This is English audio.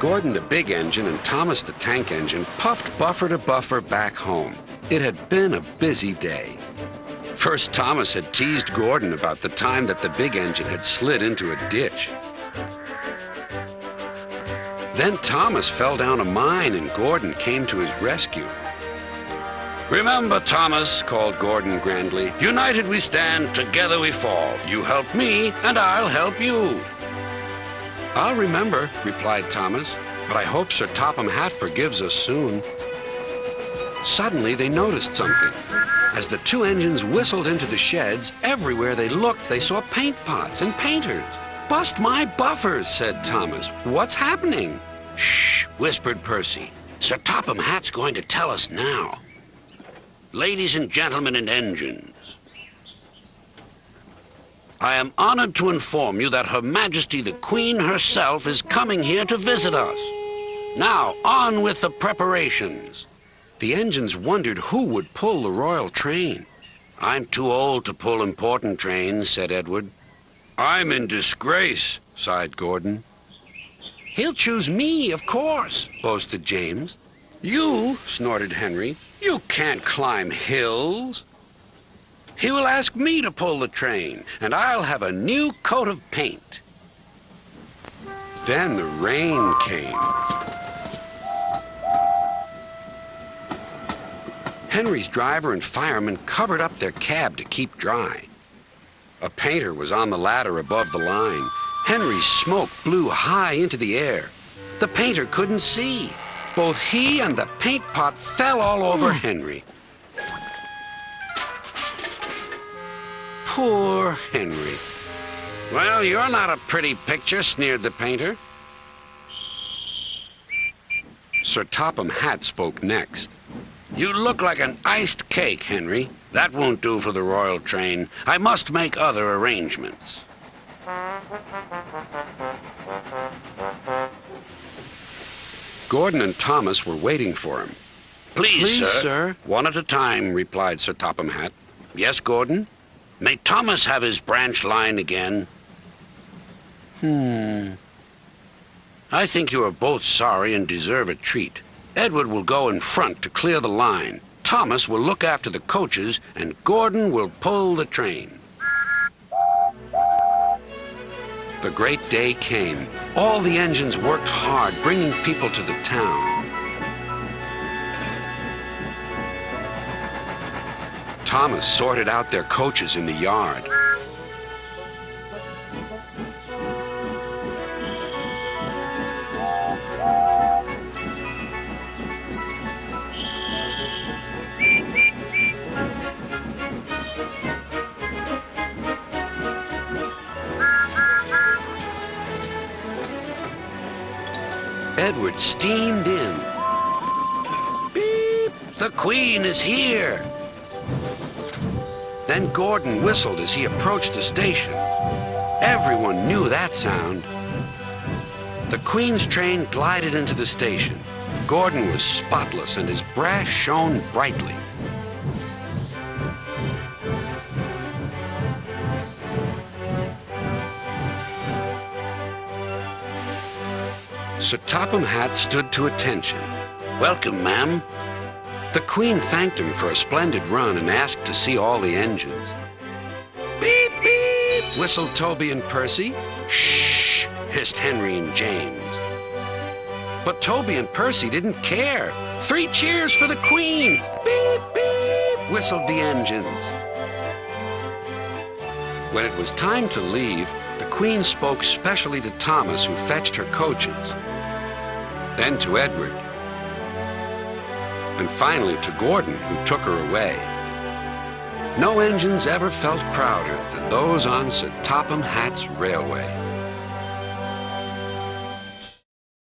Gordon the big engine and Thomas the tank engine puffed buffer to buffer back home. It had been a busy day. First, Thomas had teased Gordon about the time that the big engine had slid into a ditch. Then Thomas fell down a mine and Gordon came to his rescue. "Remember, Thomas," called Gordon grandly, "united we stand, together we fall. You help me and I'll help you." "I'll remember," replied Thomas, "but I hope Sir Topham Hatt forgives us soon." Suddenly they noticed something. As the two engines whistled into the sheds, everywhere they looked they saw paint pots and painters. "Bust my buffers," said Thomas. "What's happening?" "Shh," whispered Percy. "Sir Topham Hatt's going to tell us now. Ladies and gentlemen and engines, I am honored to inform you that Her Majesty the Queen herself is coming here to visit us. Now, on with the preparations." The engines wondered who would pull the royal train. "I'm too old to pull important trains," said Edward. "I'm in disgrace," sighed Gordon. "He'll choose me, of course," boasted James. "You," snorted Henry, "you can't climb hills." "He will ask me to pull the train, and I'll have a new coat of paint." Then the rain came. Henry's driver and fireman covered up their cab to keep dry. A painter was on the ladder above the line. Henry's smoke blew high into the air. The painter couldn't see. Both he and the paint pot fell all over Henry. Poor Henry. "Well, you're not a pretty picture," sneered the painter. Sir Topham Hatt spoke next. "You look like an iced cake, Henry. That won't do for the royal train. I must make other arrangements." Gordon and Thomas were waiting for him. Please, sir. "One at a time," replied Sir Topham Hatt. "Yes, Gordon?" "May Thomas have his branch line again?" "I think you are both sorry and deserve a treat. Edward will go in front to clear the line. Thomas will look after the coaches, and Gordon will pull the train." The great day came. All the engines worked hard, bringing people to the town. Thomas sorted out their coaches in the yard. Edward steamed in. "Beep! The Queen is here!" Then Gordon whistled as he approached the station. Everyone knew that sound. The Queen's train glided into the station. Gordon was spotless and his brass shone brightly. Sir Topham Hatt stood to attention. "Welcome, ma'am." The Queen thanked him for a splendid run and asked to see all the engines. "Beep, beep," whistled Toby and Percy. "Shh," hissed Henry and James. But Toby and Percy didn't care. "3 cheers for the Queen!" "Beep, beep," whistled the engines. When it was time to leave, the Queen spoke specially to Thomas, who fetched her coaches. Then to Edward, and finally to Gordon, who took her away. No engines ever felt prouder than those on Sir Topham Hatt's railway.